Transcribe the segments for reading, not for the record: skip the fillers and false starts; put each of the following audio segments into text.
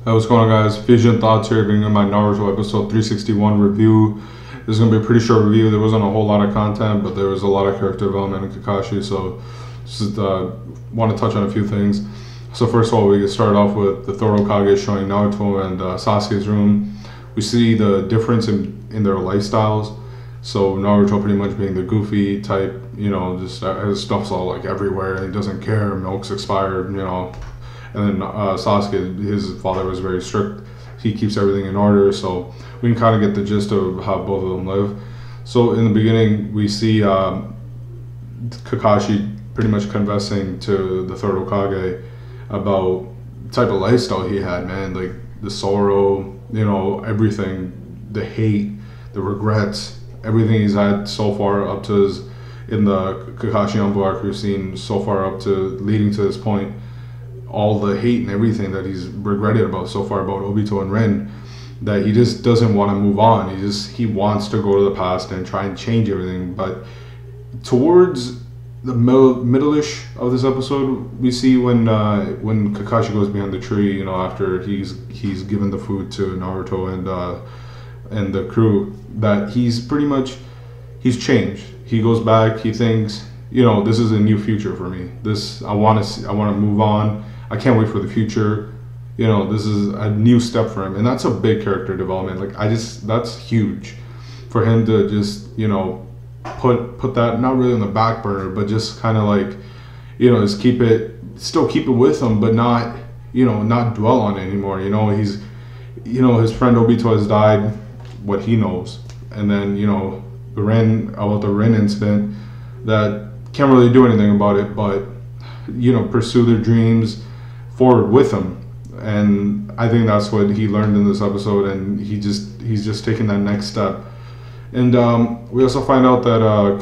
Hey, what's going on, guys? Vision Thoughts here, bringing in my Naruto episode 361 review. This is going to be a pretty short review. There wasn't a whole lot of content, but there was a lot of character development in Kakashi, so just want to touch on a few things. So first of all, we get started off with the third Hokage showing Naruto and Sasuke's room. We see the difference in their lifestyles. So Naruto pretty much being the goofy type, just his stuff's all like everywhere. He doesn't care, milk's expired, And then Sasuke, his father was very strict. He keeps everything in order, so we can kind of get the gist of how both of them live. So in the beginning, we see Kakashi pretty much confessing to the third Hokage about the type of lifestyle he had, man. Like the sorrow, everything, the hate, the regrets, everything he's had so far up to in the Kakashi Arc we've seen so far up to leading to this point. All the hate and everything that he's regretted about so far about Obito and Rin, that he just doesn't want to move on. He wants to go to the past and try and change everything. But towards the middle-ish of this episode, we see when Kakashi goes behind the tree, after he's given the food to Naruto and the crew, that he's changed. He goes back. He thinks, this is a new future for me. I want to move on. I can't wait for the future. This is a new step for him, and that's a big character development. That's huge for him to just put that not really on the back burner, but just kind of just still keep it with him, but not not dwell on it anymore. He's his friend Obito has died, what he knows, and then the Rin incident, that can't really do anything about it, but pursue their dreams forward with him. And I think that's what he learned in this episode, and he's just taking that next step. And we also find out that the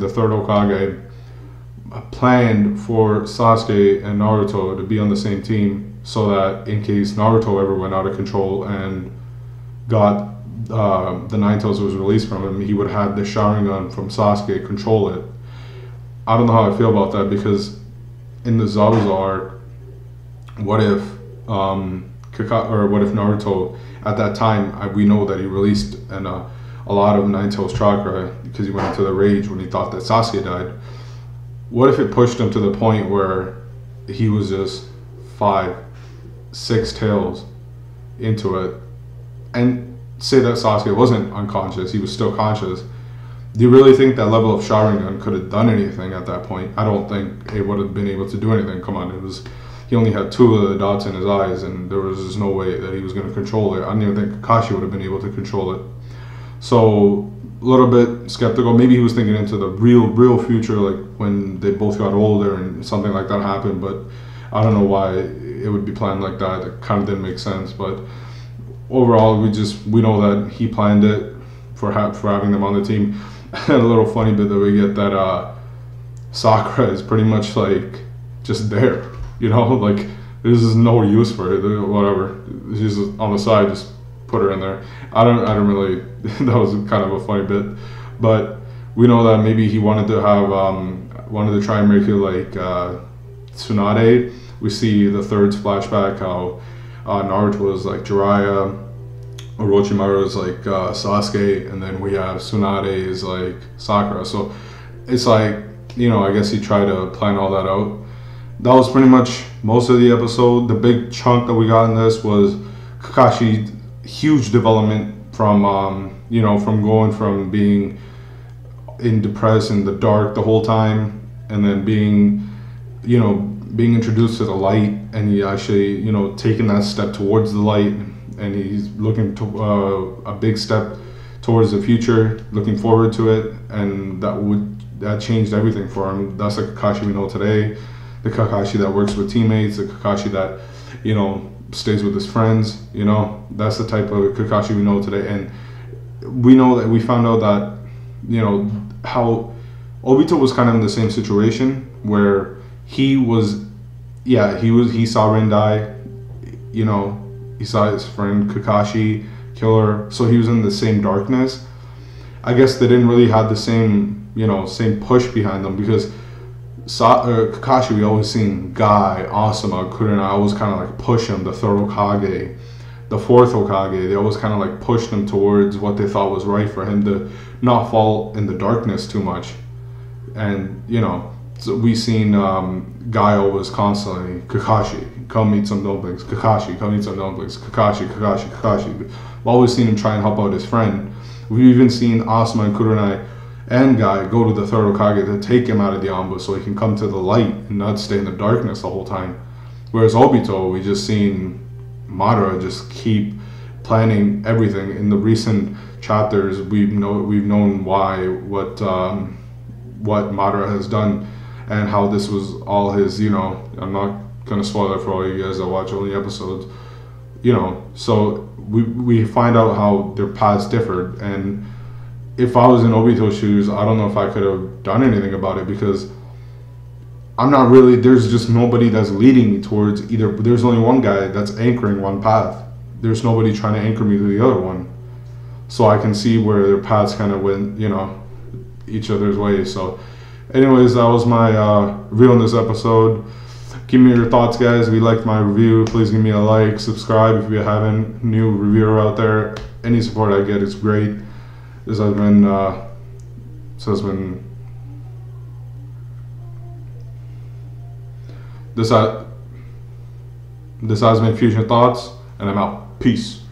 third Hokage planned for Sasuke and Naruto to be on the same team, so that in case Naruto ever went out of control and got the Nine Tails was released from him, he would have the Sharingan from Sasuke control it. I don't know how I feel about that, because in the Zabuza arc, what if Naruto at that time, we know that he released a lot of Nine Tails chakra because he went into the rage when he thought that Sasuke died. What if it pushed him to the point where he was just 5, 6 tails into it, and say that Sasuke wasn't unconscious, he was still conscious? Do you really think that level of Sharingan could have done anything at that point? I don't think it would have been able to do anything. Come on, he only had 2 of the dots in his eyes, and there was just no way that he was going to control it. I don't even think Kakashi would have been able to control it. So a little bit skeptical. Maybe he was thinking into the real future, like when they both got older and something like that happened. But I don't know why it would be planned like that. It kind of didn't make sense. But overall, we know that he planned it for having them on the team. And a little funny bit that we get, that Sakura is pretty much just there, this is no use for it, whatever. She's on the side, just put her in there. I don't really, that was kind of a funny bit, but we know that maybe he wanted to try and make it like Tsunade. We see the third's flashback, how Naruto is like Jiraiya, Orochimaru is like Sasuke, and then we have Tsunade is like Sakura. So it's I guess he tried to plan all that out. That was pretty much most of the episode. The big chunk that we got in this was Kakashi's huge development from from going from being depressed in the dark the whole time, and then being introduced to the light, and he actually taking that step towards the light. And he's looking to a big step towards the future, looking forward to it, and that changed everything for him. That's the Kakashi we know today, the Kakashi that works with teammates, the Kakashi that stays with his friends. That's the type of Kakashi we know today. And we know that we found out that how Obito was kind of in the same situation, where he saw Rin die, he saw his friend Kakashi kill her, so he was in the same darkness. I guess they didn't really have the same push behind them, because Kakashi, we always seen Guy, Asuma, Kurenai always kind of like push him, the third Hokage, the fourth Hokage. They always kind of like pushed him towards what they thought was right for him to not fall in the darkness too much. And you know, so we seen Guy always constantly, Kakashi, come eat some dumplings. Kakashi, come eat some dumplings. Kakashi, Kakashi, Kakashi. We've always seen him try and help out his friend. We've even seen Asuma and Kurenai and Guy go to the third Hokage to take him out of the ambush so he can come to the light and not stay in the darkness the whole time. Whereas Obito, we just seen Madara just keep planning everything. In the recent chapters, we've known why, what Madara has done, and how this was all his, you know, I'm not gonna spoil it for all you guys that watch only episodes, you know, so we find out how their paths differed. And if I was in Obito's shoes, I don't know if I could have done anything about it, because I'm not really, there's just nobody that's leading me towards either. There's only one guy that's anchoring one path. There's nobody trying to anchor me to the other one. So I can see where their paths kind of went, you know, each other's ways. So anyways, that was my review on this episode. Give me your thoughts, guys. If you liked my review, please give me a like, subscribe if you haven't. New reviewer out there, any support I get is great. This has been Fusion Thoughts, and I'm out. Peace.